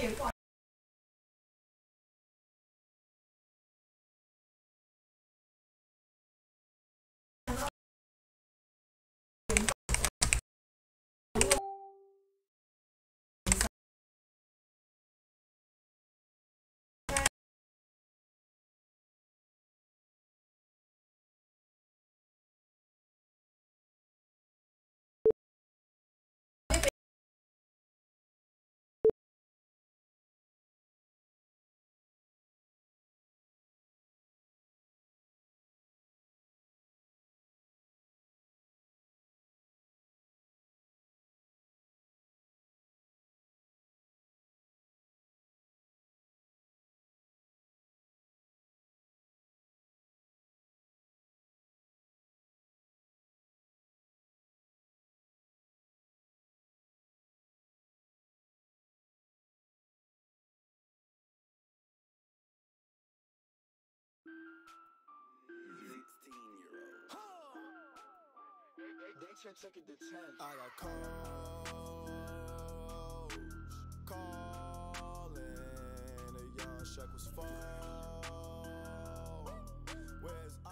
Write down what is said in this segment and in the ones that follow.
They took it to 10. I got calls calling. The young Shaq was fall. Where's I?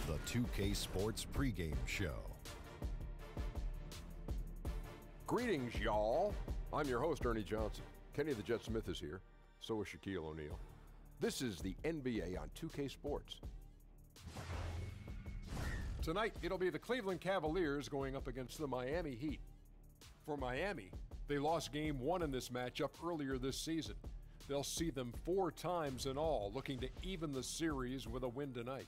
The 2K Sports pregame show. Greetings, y'all. I'm your host, Ernie Johnson. Kenny the Jet Smith is here. So is Shaquille O'Neal. This is the NBA on 2K Sports. Tonight, it'll be the Cleveland Cavaliers going up against the Miami Heat. For Miami, they lost Game 1 in this matchup earlier this season. They'll see them 4 times in all, looking to even the series with a win tonight.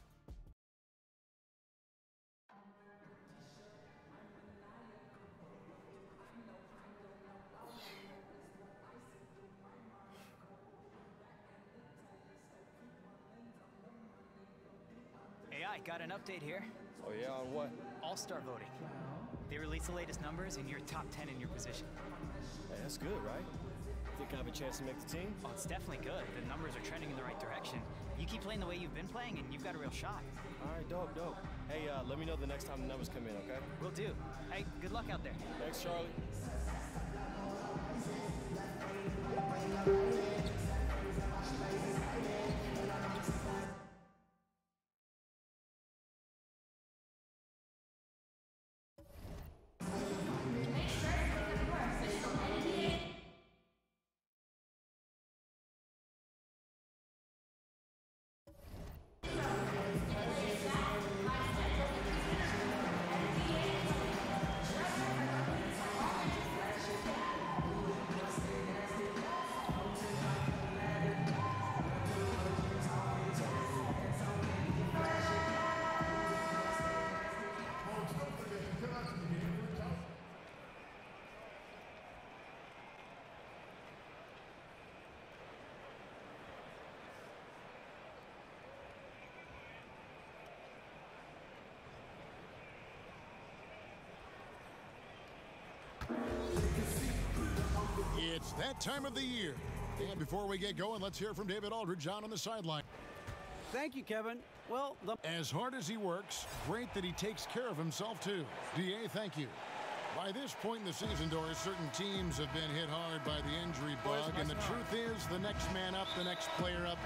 Hey, I got an update here. Oh yeah, on what? All-Star voting. They released the latest numbers and you're top 10 in your position. Hey, that's good, right? Think I have a chance to make the team? Oh, it's definitely good. The numbers are trending in the right direction. You keep playing the way you've been playing and you've got a real shot. All right, dope. Hey, let me know the next time the numbers come in, okay? Will do. Hey, good luck out there. Thanks, Charlie. It's that time of the year. And before we get going, let's hear from David Aldridge on the sideline. Thank you, Kevin. Well, as hard as he works, great that he takes care of himself, too. DA, thank you. By this point in the season, Doris, certain teams have been hit hard by the injury bug, and the truth is the next man up, the next player up,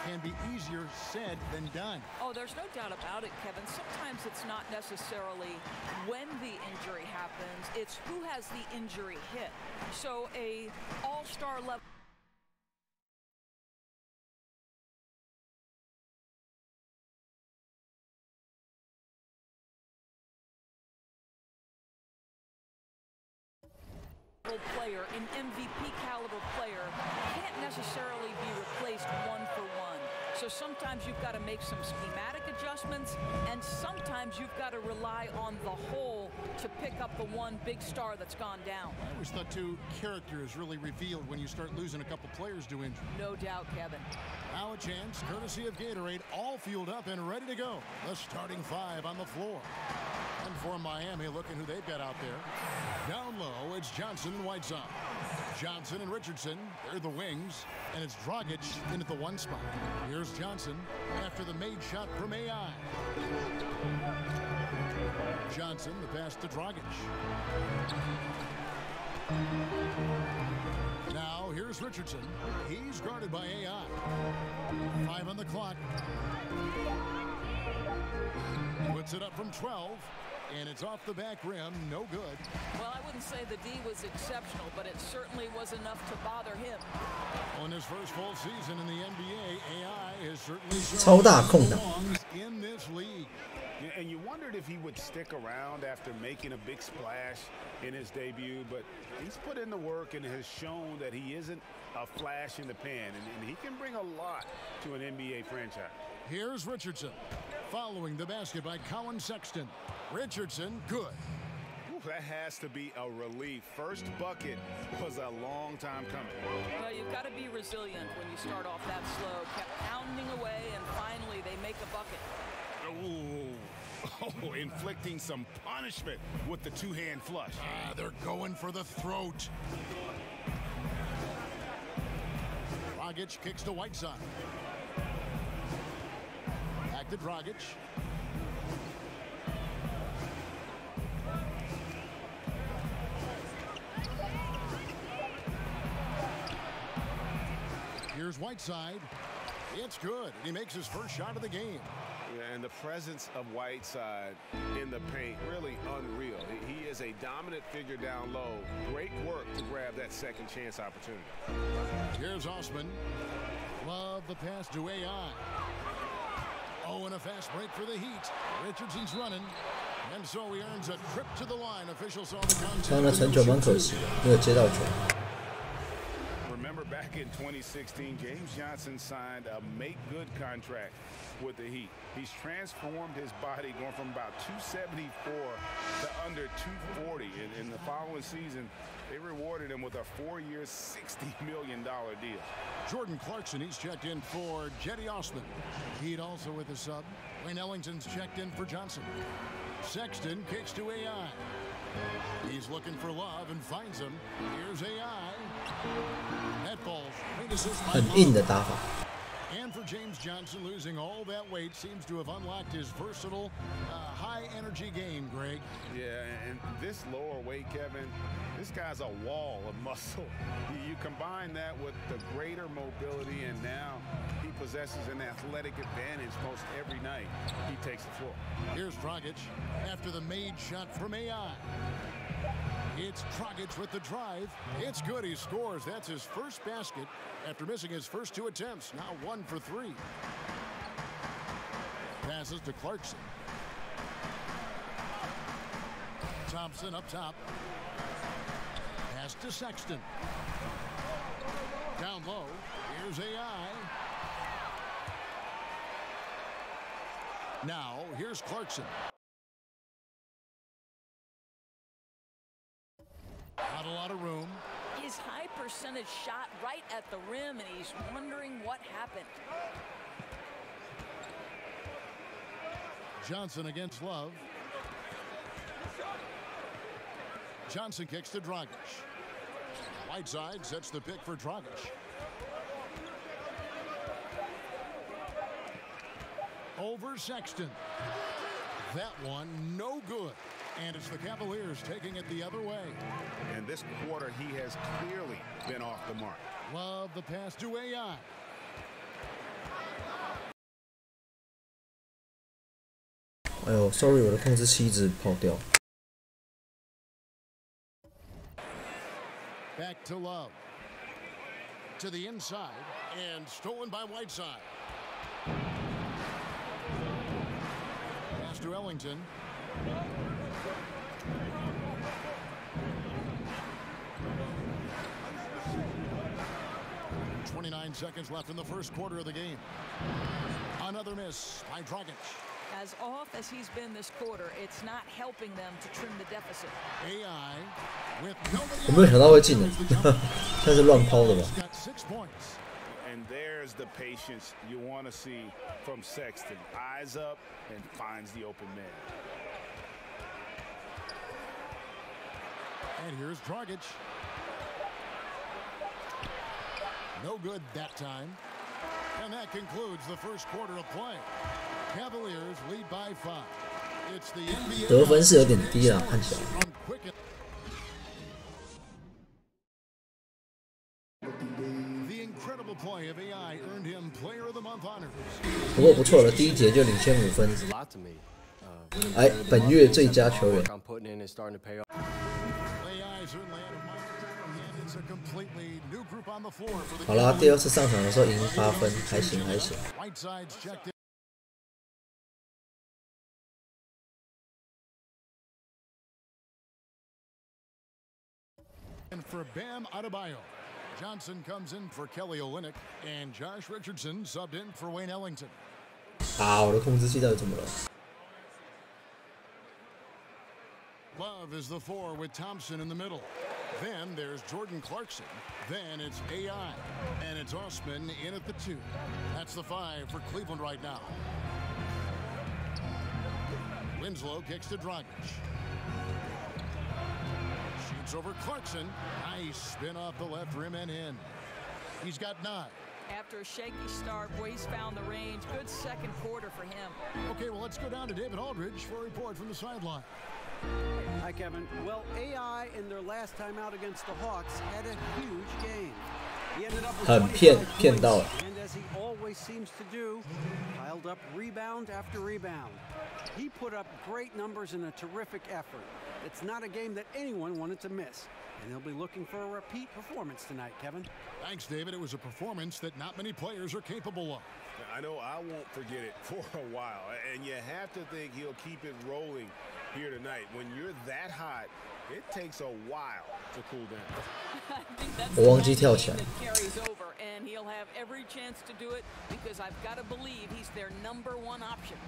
can be easier said than done. Oh, there's no doubt about it, Kevin. Sometimes it's not necessarily when the injury happens, it's who has the injury hit. So a all-star level player, an MVP caliber player, can't necessarily be replaced one for one. So sometimes you've got to make some schematic adjustments, and sometimes you've got to rely on the whole to pick up the one big star that's gone down. I always thought character is really revealed when you start losing a couple players to injury. No doubt, Kevin. Now a chance, courtesy of Gatorade, all fueled up and ready to go. The starting five on the floor. And for Miami, looking who they've got out there. Down low, it's Johnson and Whiteside. Johnson and Richardson, they're the wings. And it's Dragic in at the one spot. Here's Johnson after the made shot from AI. Johnson, the pass to Dragic. Now, here's Richardson. He's guarded by AI. 5 on the clock. Puts it up from 12. And it's off the back rim, no good. Well, I wouldn't say the D was exceptional, but it certainly was enough to bother him. On his first full season in the NBA, AI has certainly 超大空档 in this league. And you wondered if he would stick around after making a big splash in his debut, but he's put in the work and has shown that he isn't a flash in the pan, and he can bring a lot to an NBA franchise. Here's Richardson, following the basket by Colin Sexton. Richardson, good. Ooh, that has to be a relief. First bucket was a long time coming. Well, you've got to be resilient when you start off that slow. Kept pounding away, and finally they make a bucket. Ooh. Oh, inflicting some punishment with the two-hand flush. They're going for the throat. Dragic kicks to Whiteside. Back to Dragic. Here's Whiteside. It's good. He makes his first shot of the game. Yeah, and the presence of Whiteside in the paint, really unreal. He is a dominant figure down low. Great work to grab that second chance opportunity. Here's Osman. Love the pass to AI. Oh, and a fast break for the Heat. Richardson's running. And so he earns a trip to the line. Officials saw the contest. 刚才成球蛮可惜的，没有接到球。 Remember back in 2016, James Johnson signed a make-good contract with the Heat. He's transformed his body, going from about 274 to under 240. In the following season, they rewarded him with a 4-year, $60 million deal. Jordan Clarkson, he's checked in for Jetty Osman. Heat also with the sub. Wayne Ellington's checked in for Johnson. Sexton kicks to AI. He's looking for Love and finds him. Here's AI. That ball. 很硬的打法。 And for James Johnson, losing all that weight seems to have unlocked his versatile, high-energy game, Greg. Yeah, and this lower weight, Kevin, this guy's a wall of muscle. You combine that with the greater mobility, and now he possesses an athletic advantage most every night he takes the floor. Here's Dragic after the made shot from AI. It's Dragic with the drive. It's good. He scores. That's his first basket after missing his first 2 attempts. Now 1 for 3. Passes to Clarkson. Thompson up top. Pass to Sexton. Down low. Here's AI. Now here's Clarkson. Not a lot of room. His high percentage shot right at the rim, and he's wondering what happened. Johnson against Love. Johnson kicks to Dragic. Whiteside sets the pick for Dragic. Over Sexton. That one no good. And it's the Cavaliers taking it the other way. And this quarter, he has clearly been off the mark. Love the pass to AI. Sorry， 我的控制器一直跑掉。Back to Love. To the inside and stolen by Whiteside. Pass to Ellington. .29 seconds left in the first quarter of the game. Another miss by Dragic. As off as he's been this quarter, it's not helping them to trim the deficit. AI with 我没有想到会进的，像是乱抛的吧。 And there's the patience you want to see from Sexton. Eyes up and finds the open man. And here's Dragic. No good that time. And that concludes the first quarter of play. Cavaliers lead by 5. It's the NBA. 得分是有点低啦，看起来。The incredible play of AI earned him Player of the Month honors. 不过不错了，第一节就领先5分。哎，本月最佳球员。好啦，第二次上场的时候赢8分，还行还行。And for Bam Adebayo, Johnson comes in for Kelly Olynyk, and Josh Richardson subbed in for Wayne Ellington. 啊，我的控制器到底怎么了？ Love is the 4 with Thompson in the middle. Then there's Jordan Clarkson. Then it's AI. And it's Osman in at the 2. That's the 5 for Cleveland right now. Winslow kicks to Dragic. Shoots over Clarkson. Nice spin off the left rim and in. He's got 9. After a shaky start, Boyce found the range. Good second quarter for him. Okay, well, let's go down to David Aldridge for a report from the sideline. Hi, Kevin. Well, AI in their last time out against the Hawks had a huge game. He ended up with 很骗到了。 And as he always seems to do, piled up rebound after rebound. He put up great numbers in a terrific effort. It's not a game that anyone wanted to miss. And they'll be looking for a repeat performance tonight, Kevin. Thanks, David. It was a performance that not many players are capable of. I know I won't forget it for a while. And you have to think he'll keep it rolling here tonight. When you're that hot, it takes a while to cool down. 我忘记跳起来。 Carries over, and he'll have every chance to do it because I've got to believe he's their number 1 option.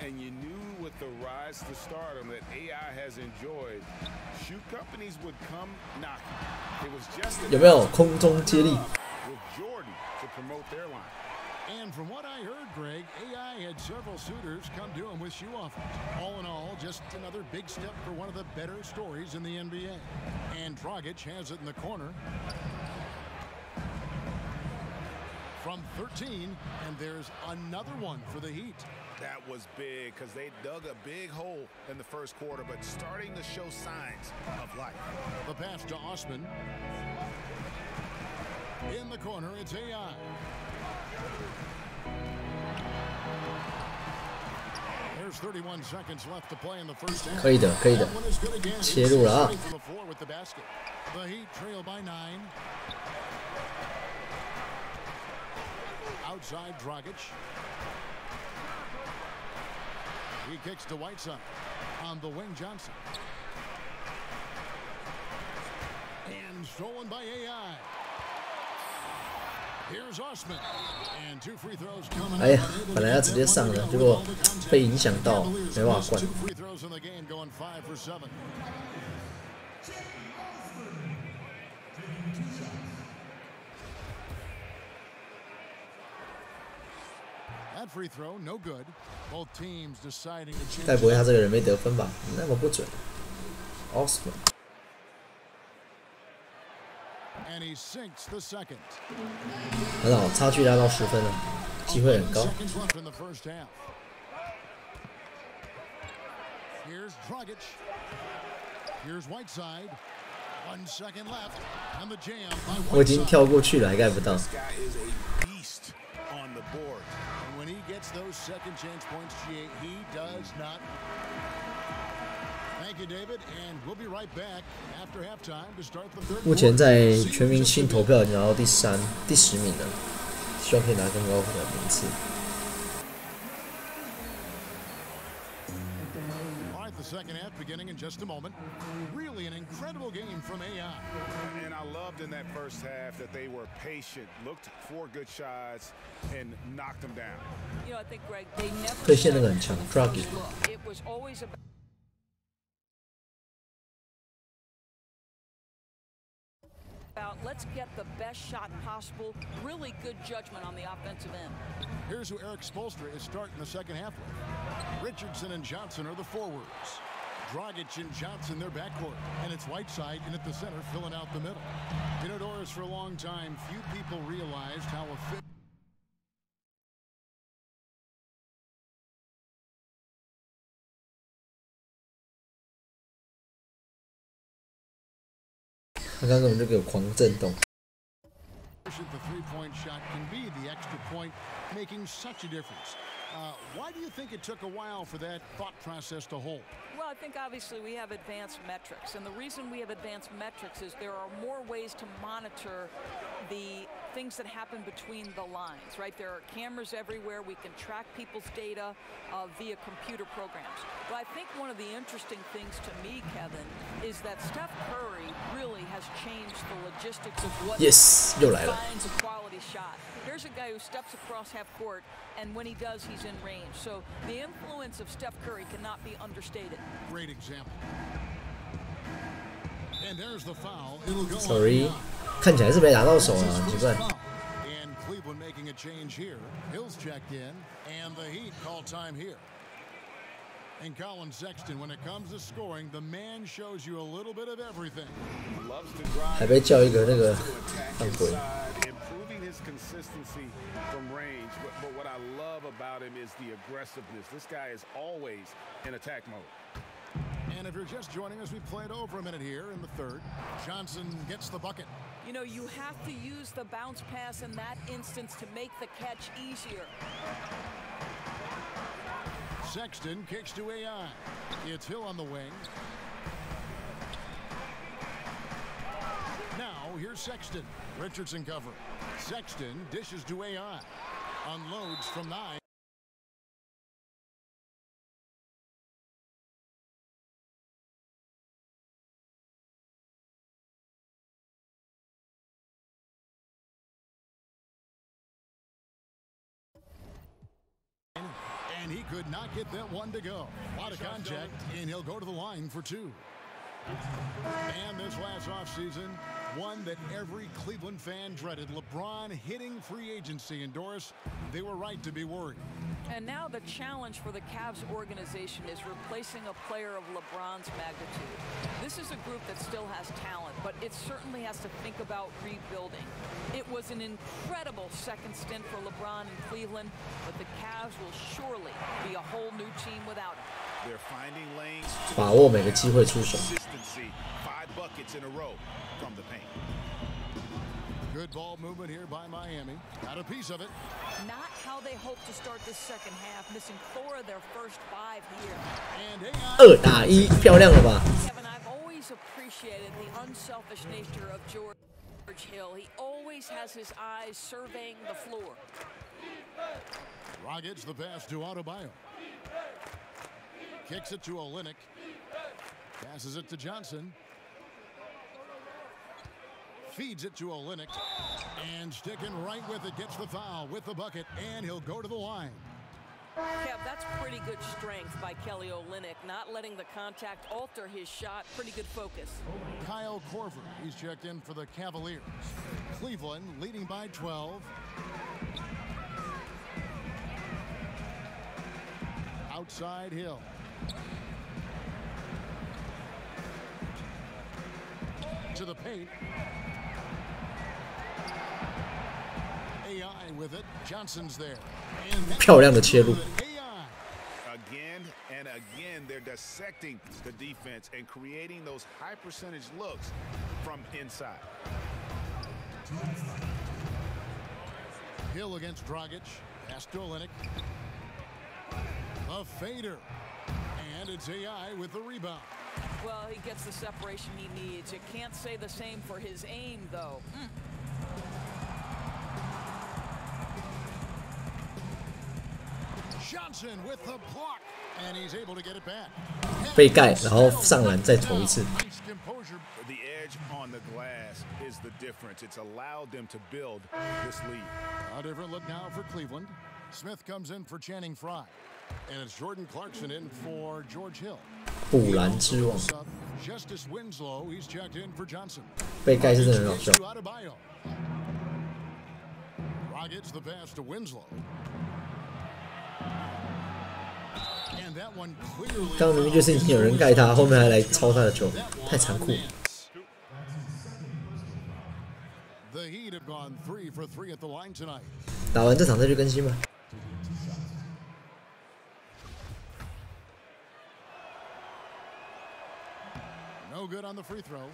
And you knew with the rise to stardom that AI has enjoyed, shoe companies would come knocking. It was just 有没有空中接力？ with Jordan to promote their line. And from what I heard, Greg, AI had several suitors come to him with shoe offers. All in all, just another big step for one of the better stories in the NBA. And Dragic has it in the corner. From 13, and there's another one for the Heat. That was big because they dug a big hole in the first quarter, but starting to show signs of life. The pass to Osman. In the corner, it's AI. There's 31 seconds left to play in the first half. 可以的，可以的，切入了啊！ The Heat trail by 9. Outside Dragic. He kicks to Whiteside. On the wing, Johnson. And stolen by AI. Here's Osman. And 2 free throws coming. 哎呀，本来要直接上的，结果被影响到，没办法灌。 2 free throws in the game, going 5 for 7. That free throw, no good. Both teams deciding to change. 该不会他这个人没得分吧？那么不准。Osman。 And he sinks the second. 很好，差距拉到10分了，机会很高。Here's Dragic. Here's Whiteside. 1 second left. And the jam by 我已经跳过去了，还盖不到。 This guy is a beast on the board. And when he gets those second chance points, he does not. Thank you, David, and we'll be right back after halftime to start the third. 目前在全明星投票已经拿到第10名了，希望可以拿更高的名次。 The second half beginning in just a moment. Really an incredible game from AI. And I loved in that first half that they were patient, looked for good shots, and knocked them down. You know, I think, Greg, they never 对线那个很强 ，Dragic。 It was always about let's get the best shot possible. Really good judgment on the offensive end. Here's who Eric Spoelstra is starting the second half with. Richardson and Johnson are the forwards. Dragic and Johnson, their backcourt. And it's Whiteside in at the center, filling out the middle. You know, Doris, for a long time, few people realized how efficient. 他刚刚根本就给我狂震动。 The three-point shot can be the extra point, making such a difference. Why do you think it took a while for that thought process to hold? Well, I think obviously we have advanced metrics, and the reason we have advanced metrics is there are more ways to monitor the things that happen between the lines, right? There are cameras everywhere. We can track people's data via computer programs. But I think one of the interesting things to me, Kevin, is that Steph Curry really has changed the logistics of what defines a quality shot. Here's a guy who steps across half court, and when he does, he's in range. So the influence of Steph Curry cannot be understated. Great example. And there's the foul. It'll go Sorry. 看起来是没打到手啊，奇怪。 And Cleveland making a change here. Hill's checked in, and the Heat call time here. And Colin Sexton, when it comes to scoring, the man shows you a little bit of everything. 还被叫一个那个犯规。 Improving his consistency from range, but what I love about him is the aggressiveness. This guy is always in attack mode. And if you're just joining us, we played over a minute here in the third. Johnson gets the bucket. You know, you have to use the bounce pass in that instance to make the catch easier. Sexton kicks to AI. It's Hill on the wing. Now, here's Sexton. Richardson cover. Sexton dishes to AI. Unloads from 9. And he could not get that one to go. A lot of contact, and he'll go to the line for 2. And this last offseason, one that every Cleveland fan dreaded. LeBron hitting free agency. And Doris, they were right to be worried. And now the challenge for the Cavs organization is replacing a player of LeBron's magnitude. This is a group that still has talent, but it certainly has to think about rebuilding. It was an incredible second stint for LeBron in Cleveland, but the Cavs will surely be a whole new team without him. They're finding lanes. 把握每个机会出手。 5 buckets in a row from the paint. Good ball movement here by Miami. Got a piece of it. Not how they hope to start this second half, missing 4 of their first 5 here. And 2打1，漂亮了吧？ Kevin, I've always appreciated the unselfish nature of George Hill. He always has his eyes surveying the floor. Dragic the pass to Adebayo. Kicks it to Olynyk. Passes it to Johnson. Feeds it to Olynyk. And sticking right with it, gets the foul with the bucket, and he'll go to the line. Kev, that's pretty good strength by Kelly Olynyk, not letting the contact alter his shot. Pretty good focus. Kyle Korver, he's checked in for the Cavaliers. Cleveland leading by 12. Outside Hill. To the paint. AI with it. Johnson's there. 漂亮的切入。 Again and again, their dissecting the defense and creating those high percentage looks from inside. Hill against Dragic. Pass to Olynyk. A fader. And it's AI with the rebound. Well, he gets the separation he needs. You can't say the same for his aim, though. Johnson with the block, and he's able to get it back. 被盖，然后上篮再投一次。 The edge on the glass is the difference. It's allowed them to build this lead. A different look now for Cleveland. Smith comes in for Channing Frye, and it's Jordan Clarkson in for George Hill. 补篮之王。 Justice Winslow, he's checked in for Johnson. 被盖是真的很好笑。 Rockets the pass to Winslow. And that one clearly. 刚刚明明就是已经有人盖他，后面还来抄他的球，太残酷了。 The Heat have gone 3 for 3 at the line tonight. 打完这场再去更新吧。 No good on the free throw.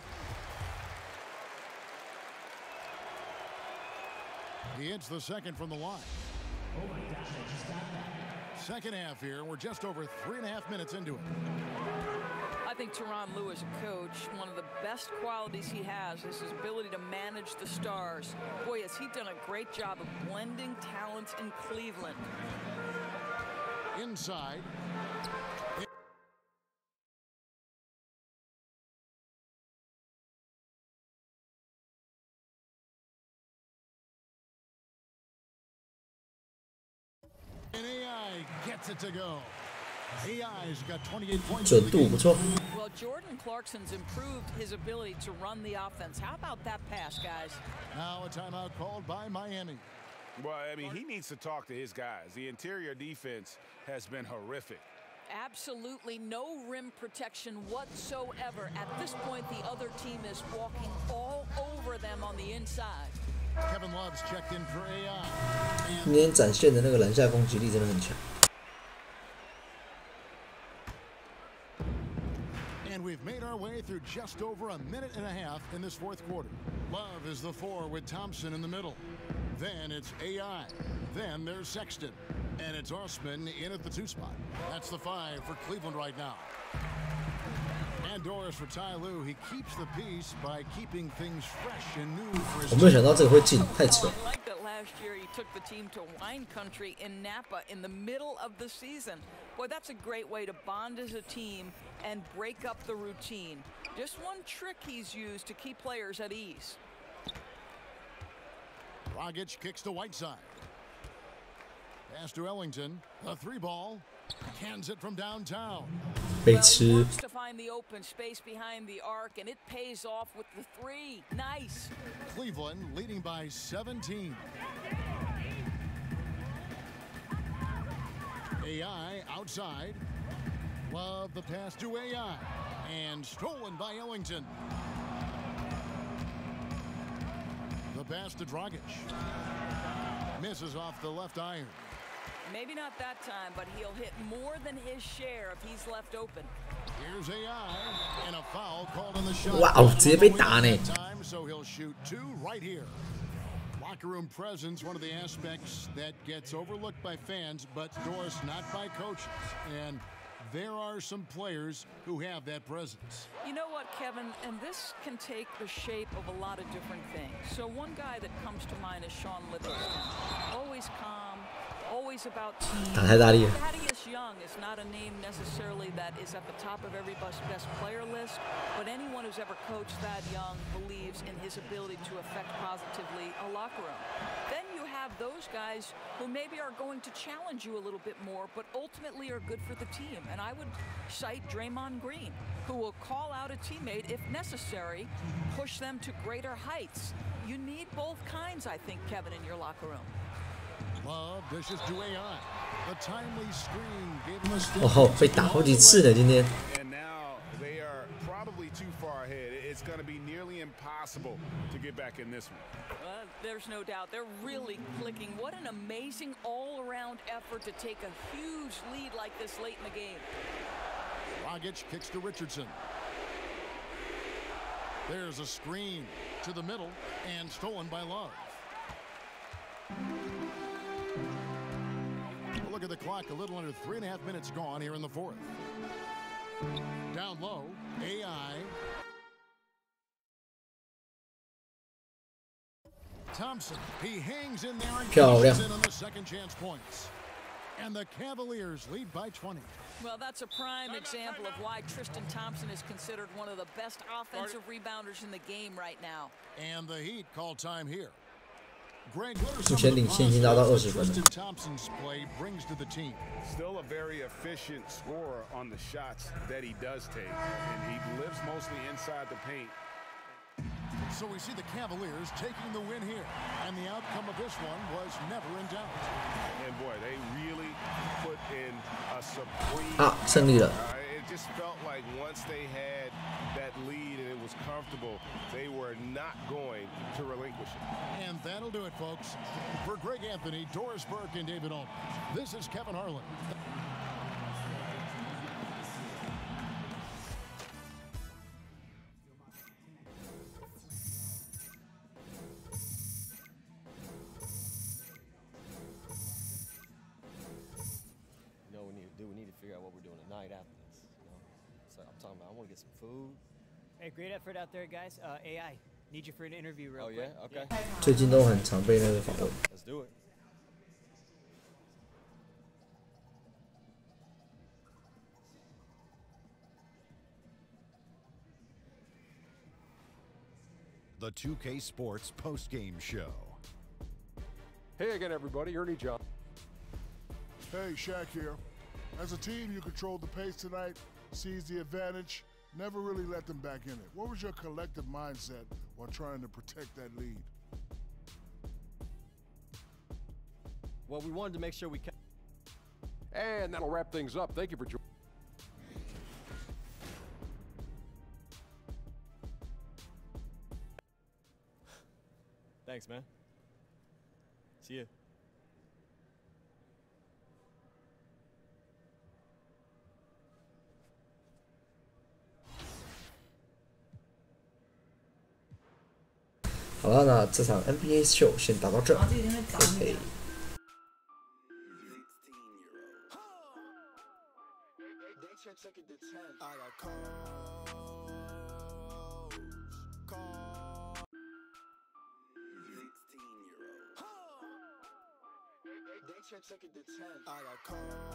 He hits the second from the line. Oh my gosh, I just got that. Second half here, we're just over 3.5 minutes into it. I think Tyronn Lue as a coach, one of the best qualities he has is his ability to manage the stars. Boy, has he done a great job of blending talents in Cleveland. Inside. And AI gets it to go. AI's got 28 points. 准度不错。 Well, Jordan Clarkson's improved his ability to run the offense. How about that pass, guys? Now a timeout called by Miami. Well, I mean, he needs to talk to his guys. The interior defense has been horrific. Absolutely no rim protection whatsoever. At this point, the other team is walking all over them on the inside. Kevin Love's checked in for AI. 今天展现的那个篮下攻击力真的很强。 And we've made our way through just over a minute and a half in this fourth quarter. Love is the 4 with Thompson in the middle. Then it's AI. Then there's Sexton. And it's Osman in at the 2 spot. That's the 5 for Cleveland right now. And Doris for Ty Lue. He keeps the peace by keeping things fresh and new for his 我没有想到这个会进，太扯。 I like that last year he took the team to wine country in Napa in the middle of the season. Boy, that's a great way to bond as a team and break up the routine. Just one trick he's used to keep players at ease. Dragic kicks to Whiteside. Pass to Ellington. A 3 ball. Cans it from downtown. 被吃。 Works to find the open space behind the arc, and it pays off with the 3. Nice. Cleveland leading by 17. AI outside. Love the pass to AI. And stolen by Ellington. The pass to Dragic. Misses off the left iron. Maybe not that time, but he'll hit more than his share if he's left open. Here's AI. And a foul called on the shot. 哇哦，直接被打呢。 So he'll shoot 2 right here. Locker room presence, one of the aspects that gets overlooked by fans, but Doris, not by coaches. And there are some players who have that presence. You know what, Kevin? And this can take the shape of a lot of different things. So one guy that comes to mind is Sean Livingston. Always calm, always about team. 打太大力了。 Thaddeus Young is not a name necessarily that is at the top of every best player list, but anyone who's ever coached Thad Young believes in his ability to affect positively a locker room. Then you have those guys who maybe are going to challenge you a little bit more, but ultimately are good for the team. And I would cite Draymond Green, who will call out a teammate if necessary, push them to greater heights. You need both kinds, I think, Kevin, in your locker room. Love dishes to AI. The timely screen gave him a step. 哦，被打好几次了今天。 And now they are probably too far ahead. It's going to be nearly impossible to get back in this one. There's no doubt. They're really clicking. What an amazing all-around effort to take a huge lead like this late in the game. Dragic kicks to Richardson. There's a screen to the middle and stolen by Love. Look at the clock, a little under 3.5 minutes gone here in the fourth. Down low, AI. Thompson, he hangs in there and pushes in on the second chance points. And the Cavaliers lead by 20. Well, that's a prime example of why Tristan Thompson is considered one of the best offensive rebounders in the game right now. And the Heat call time here. Greg, 目前领先已经达到20分了。 Tristan Thompson's play brings to the team. Still a very efficient scorer on the shots that he does take, and he lives mostly inside the paint. So we see the Cavaliers taking the win here, and the outcome of this one was never in doubt. And boy, they really put in a supreme. 啊，胜利了。 It just felt like once they had that lead and it was comfortable, they were not going to relinquish it. And that'll do it, folks. For Greg Anthony, Doris Burke, and David Olman, this is Kevin Harlan. We need to figure out what we're doing tonight after this. You know? So I'm talking about I want to get some food. Hey, great effort out there, guys. AI, need you for an interview real quick. Oh yeah, okay. 最近都很常被那个访问。 Let's do it. The 2K Sports postgame show. Hey again, everybody. Ernie John. Hey, Shaq here. As a team, you controlled the pace tonight, seized the advantage, never really let them back in it. What was your collective mindset while trying to protect that lead? Well, we wanted to make sure we kept. And that'll wrap things up. Thank you for joining. Thanks, man. See you. 好了，那这场 NBA 秀先打到这。OK。 I got cold.